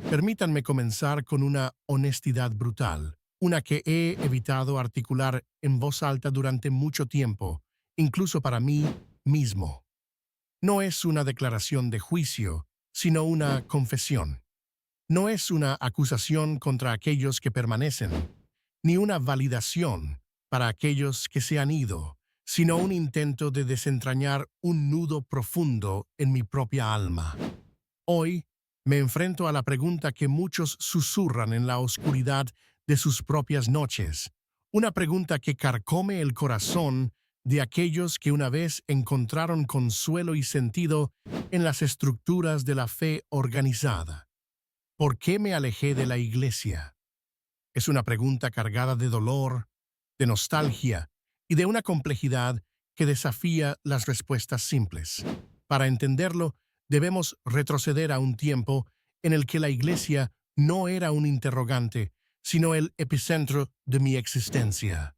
Permítanme comenzar con una honestidad brutal, una que he evitado articular en voz alta durante mucho tiempo, incluso para mí mismo. No es una declaración de juicio, sino una confesión. No es una acusación contra aquellos que permanecen, ni una validación para aquellos que se han ido, sino un intento de desentrañar un nudo profundo en mi propia alma. Hoy me enfrento a la pregunta que muchos susurran en la oscuridad de sus propias noches, una pregunta que carcome el corazón de aquellos que una vez encontraron consuelo y sentido en las estructuras de la fe organizada. ¿Por qué me alejé de la iglesia? Es una pregunta cargada de dolor, de nostalgia y de una complejidad que desafía las respuestas simples. Para entenderlo, debemos retroceder a un tiempo en el que la iglesia no era un interrogante, sino el epicentro de mi existencia.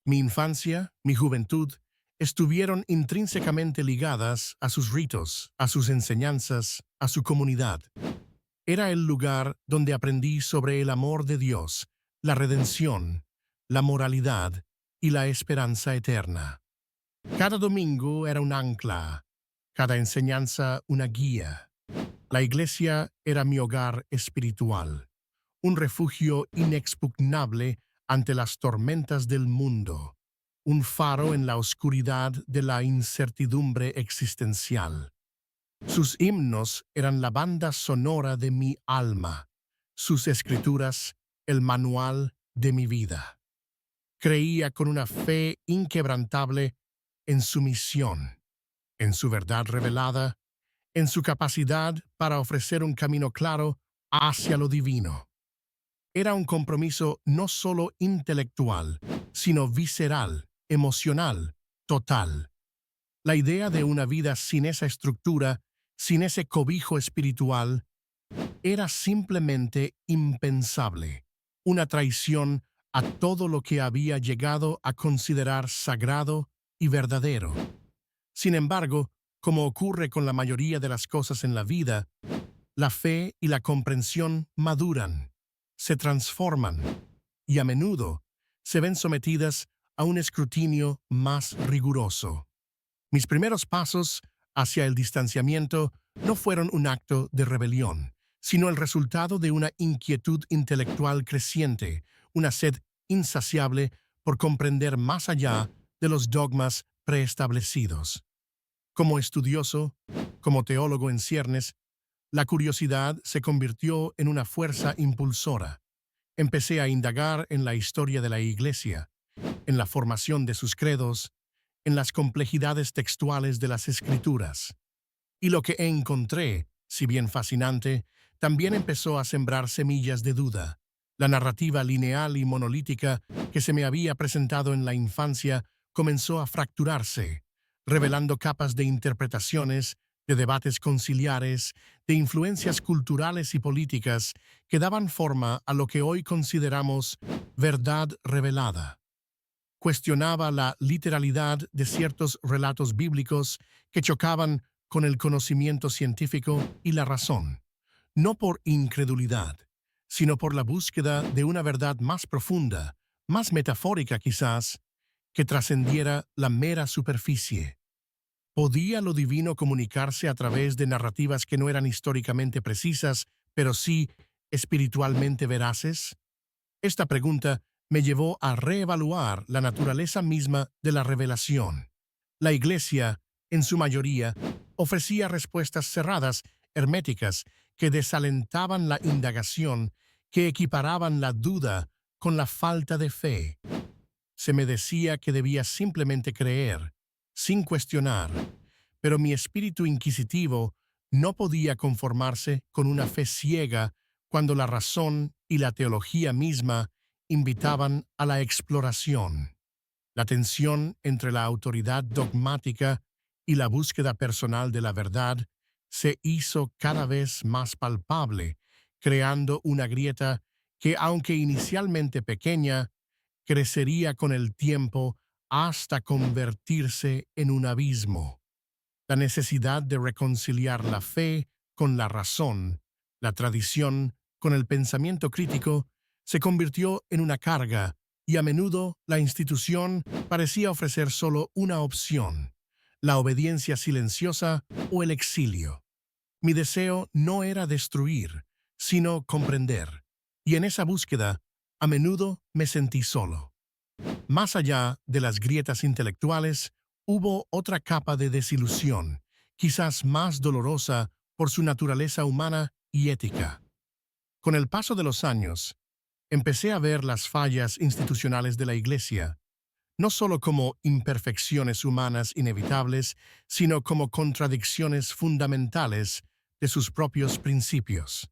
Mi infancia, mi juventud, estuvieron intrínsecamente ligadas a sus ritos, a sus enseñanzas, a su comunidad. Era el lugar donde aprendí sobre el amor de Dios, la redención, la moralidad y la esperanza eterna. Cada domingo era un ancla, cada enseñanza una guía. La iglesia era mi hogar espiritual, un refugio inexpugnable ante las tormentas del mundo, un faro en la oscuridad de la incertidumbre existencial. Sus himnos eran la banda sonora de mi alma, sus escrituras el manual de mi vida. Creía con una fe inquebrantable en su misión, en su verdad revelada, en su capacidad para ofrecer un camino claro hacia lo divino. Era un compromiso no solo intelectual, sino visceral, emocional, total. La idea de una vida sin esa estructura, sin ese cobijo espiritual, era simplemente impensable, una traición a todo lo que había llegado a considerar sagrado y verdadero. Sin embargo, como ocurre con la mayoría de las cosas en la vida, la fe y la comprensión maduran, se transforman y a menudo se ven sometidas a un escrutinio más riguroso. Mis primeros pasos hacia el distanciamiento no fueron un acto de rebelión, sino el resultado de una inquietud intelectual creciente, una sed insaciable por comprender más allá de los dogmas preestablecidos. Como estudioso, como teólogo en ciernes, la curiosidad se convirtió en una fuerza impulsora. Empecé a indagar en la historia de la Iglesia, en la formación de sus credos, en las complejidades textuales de las Escrituras. Y lo que encontré, si bien fascinante, también empezó a sembrar semillas de duda. La narrativa lineal y monolítica que se me había presentado en la infancia comenzó a fracturarse, revelando capas de interpretaciones, de debates conciliares, de influencias culturales y políticas que daban forma a lo que hoy consideramos verdad revelada. Cuestionaba la literalidad de ciertos relatos bíblicos que chocaban con el conocimiento científico y la razón, no por incredulidad, sino por la búsqueda de una verdad más profunda, más metafórica quizás, que trascendiera la mera superficie. ¿Podía lo divino comunicarse a través de narrativas que no eran históricamente precisas, pero sí espiritualmente veraces? Esta pregunta me llevó a reevaluar la naturaleza misma de la revelación. La Iglesia, en su mayoría, ofrecía respuestas cerradas, herméticas, que desalentaban la indagación, que equiparaban la duda con la falta de fe. Se me decía que debía simplemente creer, sin cuestionar, pero mi espíritu inquisitivo no podía conformarse con una fe ciega cuando la razón y la teología misma invitaban a la exploración. La tensión entre la autoridad dogmática y la búsqueda personal de la verdad se hizo cada vez más palpable, creando una grieta que, aunque inicialmente pequeña, crecería con el tiempo hasta convertirse en un abismo. La necesidad de reconciliar la fe con la razón, la tradición con el pensamiento crítico, se convirtió en una carga y a menudo la institución parecía ofrecer solo una opción: la obediencia silenciosa o el exilio. Mi deseo no era destruir, sino comprender, y en esa búsqueda a menudo me sentí solo. Más allá de las grietas intelectuales, hubo otra capa de desilusión, quizás más dolorosa por su naturaleza humana y ética. Con el paso de los años, empecé a ver las fallas institucionales de la Iglesia, no solo como imperfecciones humanas inevitables, sino como contradicciones fundamentales de sus propios principios.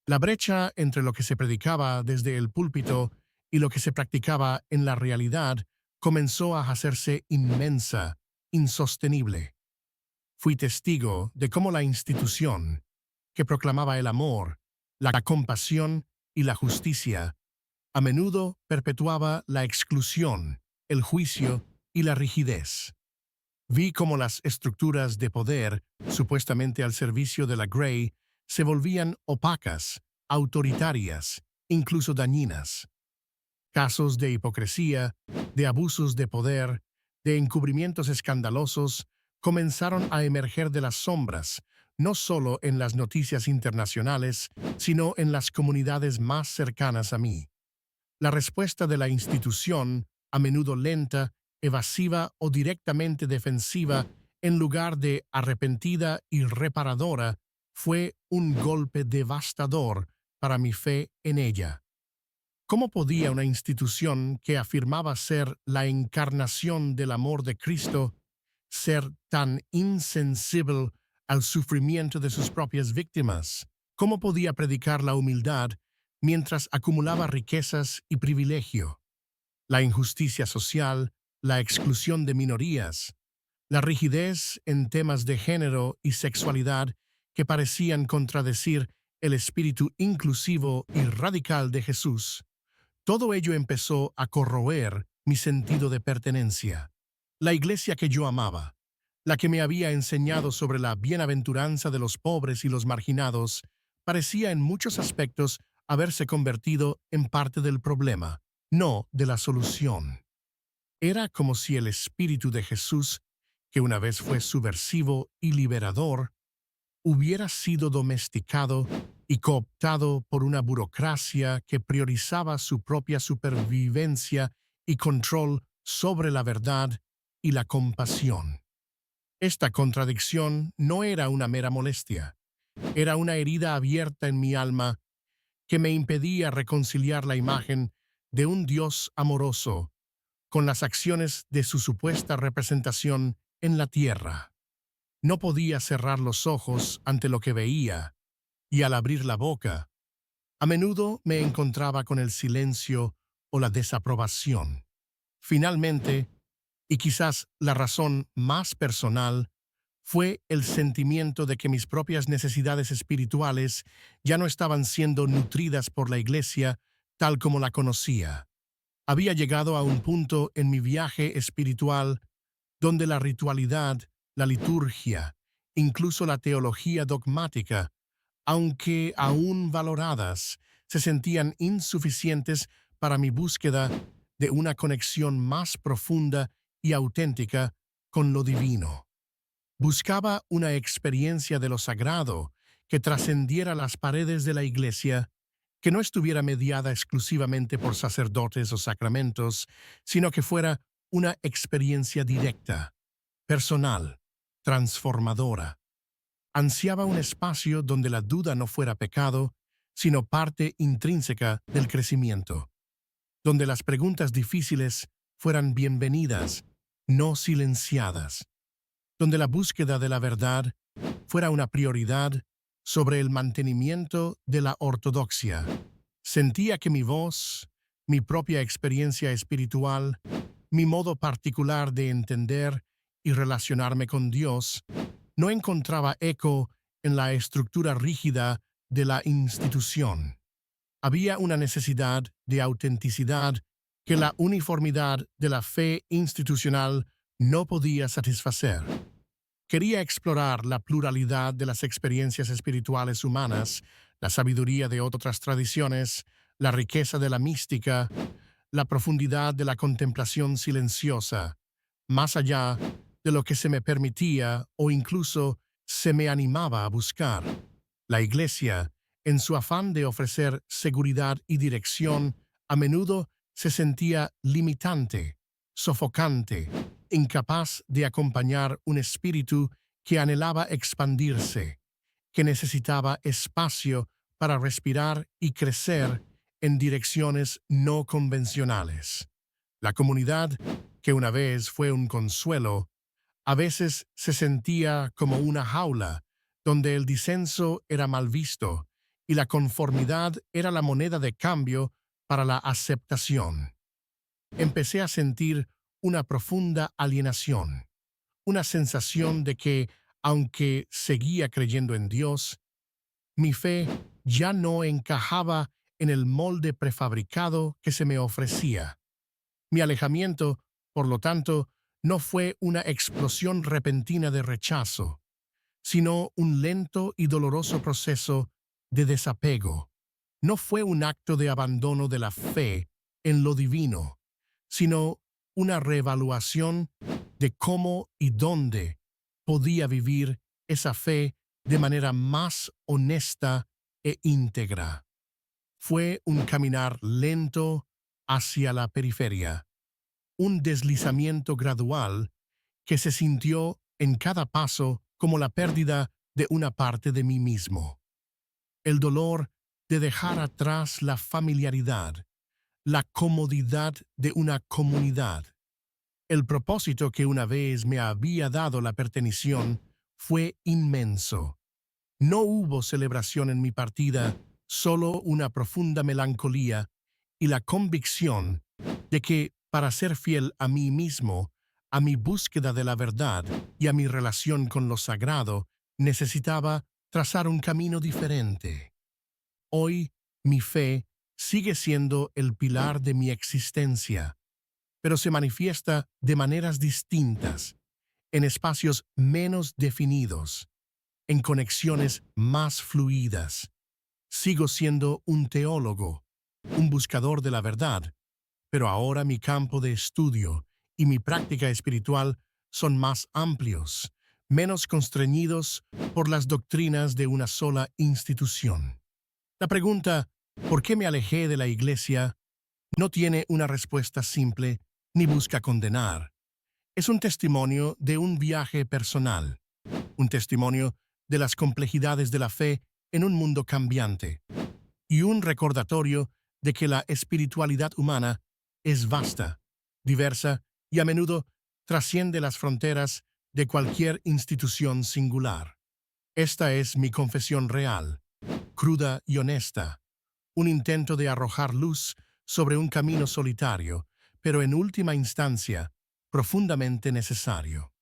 La brecha entre lo que se predicaba desde el púlpito y lo que se practicaba en la realidad comenzó a hacerse inmensa, insostenible. Fui testigo de cómo la institución, que proclamaba el amor, la compasión y la justicia, a menudo perpetuaba la exclusión, el juicio y la rigidez. Vi cómo las estructuras de poder, supuestamente al servicio de la Grey, se volvían opacas, autoritarias, incluso dañinas. Casos de hipocresía, de abusos de poder, de encubrimientos escandalosos comenzaron a emerger de las sombras, no solo en las noticias internacionales, sino en las comunidades más cercanas a mí. La respuesta de la institución, a menudo lenta, evasiva o directamente defensiva, en lugar de arrepentida y reparadora, fue un golpe devastador para mi fe en ella. ¿Cómo podía una institución que afirmaba ser la encarnación del amor de Cristo ser tan insensible al sufrimiento de sus propias víctimas? ¿Cómo podía predicar la humildad mientras acumulaba riquezas y privilegio? La injusticia social, la exclusión de minorías, la rigidez en temas de género y sexualidad que parecían contradecir el espíritu inclusivo y radical de Jesús. Todo ello empezó a corroer mi sentido de pertenencia. La iglesia que yo amaba, la que me había enseñado sobre la bienaventuranza de los pobres y los marginados, parecía en muchos aspectos haberse convertido en parte del problema, no de la solución. Era como si el espíritu de Jesús, que una vez fue subversivo y liberador, hubiera sido domesticado y cooptado por una burocracia que priorizaba su propia supervivencia y control sobre la verdad y la compasión. Esta contradicción no era una mera molestia, era una herida abierta en mi alma que me impedía reconciliar la imagen de un Dios amoroso con las acciones de su supuesta representación en la tierra. No podía cerrar los ojos ante lo que veía, y al abrir la boca, a menudo me encontraba con el silencio o la desaprobación. Finalmente, y quizás la razón más personal, fue el sentimiento de que mis propias necesidades espirituales ya no estaban siendo nutridas por la Iglesia tal como la conocía. Había llegado a un punto en mi viaje espiritual donde la ritualidad, la liturgia, incluso la teología dogmática, aunque aún valoradas, se sentían insuficientes para mi búsqueda de una conexión más profunda y auténtica con lo divino. Buscaba una experiencia de lo sagrado que trascendiera las paredes de la iglesia, que no estuviera mediada exclusivamente por sacerdotes o sacramentos, sino que fuera una experiencia directa, personal, transformadora. Ansiaba un espacio donde la duda no fuera pecado, sino parte intrínseca del crecimiento, donde las preguntas difíciles fueran bienvenidas, no silenciadas, donde la búsqueda de la verdad fuera una prioridad sobre el mantenimiento de la ortodoxia. Sentía que mi voz, mi propia experiencia espiritual, mi modo particular de entender y relacionarme con Dios, no encontraba eco en la estructura rígida de la institución. Había una necesidad de autenticidad que la uniformidad de la fe institucional no podía satisfacer. Quería explorar la pluralidad de las experiencias espirituales humanas, la sabiduría de otras tradiciones, la riqueza de la mística, la profundidad de la contemplación silenciosa, más allá de lo que se me permitía o incluso se me animaba a buscar. La Iglesia, en su afán de ofrecer seguridad y dirección, a menudo se sentía limitante, sofocante, incapaz de acompañar un espíritu que anhelaba expandirse, que necesitaba espacio para respirar y crecer en direcciones no convencionales. La comunidad, que una vez fue un consuelo, a veces se sentía como una jaula donde el disenso era mal visto y la conformidad era la moneda de cambio para la aceptación. Empecé a sentir una profunda alienación, una sensación de que, aunque seguía creyendo en Dios, mi fe ya no encajaba en el molde prefabricado que se me ofrecía. Mi alejamiento, por lo tanto, no fue una explosión repentina de rechazo, sino un lento y doloroso proceso de desapego. No fue un acto de abandono de la fe en lo divino, sino una reevaluación de cómo y dónde podía vivir esa fe de manera más honesta e íntegra. Fue un caminar lento hacia la periferia, un deslizamiento gradual que se sintió en cada paso como la pérdida de una parte de mí mismo. El dolor de dejar atrás la familiaridad, la comodidad de una comunidad. El propósito que una vez me había dado la perteneción fue inmenso. No hubo celebración en mi partida, solo una profunda melancolía y la convicción de que, para ser fiel a mí mismo, a mi búsqueda de la verdad y a mi relación con lo sagrado, necesitaba trazar un camino diferente. Hoy, mi fe sigue siendo el pilar de mi existencia, pero se manifiesta de maneras distintas, en espacios menos definidos, en conexiones más fluidas. Sigo siendo un teólogo, un buscador de la verdad, pero ahora mi campo de estudio y mi práctica espiritual son más amplios, menos constreñidos por las doctrinas de una sola institución. La pregunta, ¿por qué me alejé de la Iglesia?, no tiene una respuesta simple ni busca condenar. Es un testimonio de un viaje personal, un testimonio de las complejidades de la fe en un mundo cambiante, y un recordatorio de que la espiritualidad humana es vasta, diversa y a menudo trasciende las fronteras de cualquier institución singular. Esta es mi confesión real, cruda y honesta, un intento de arrojar luz sobre un camino solitario, pero en última instancia, profundamente necesario.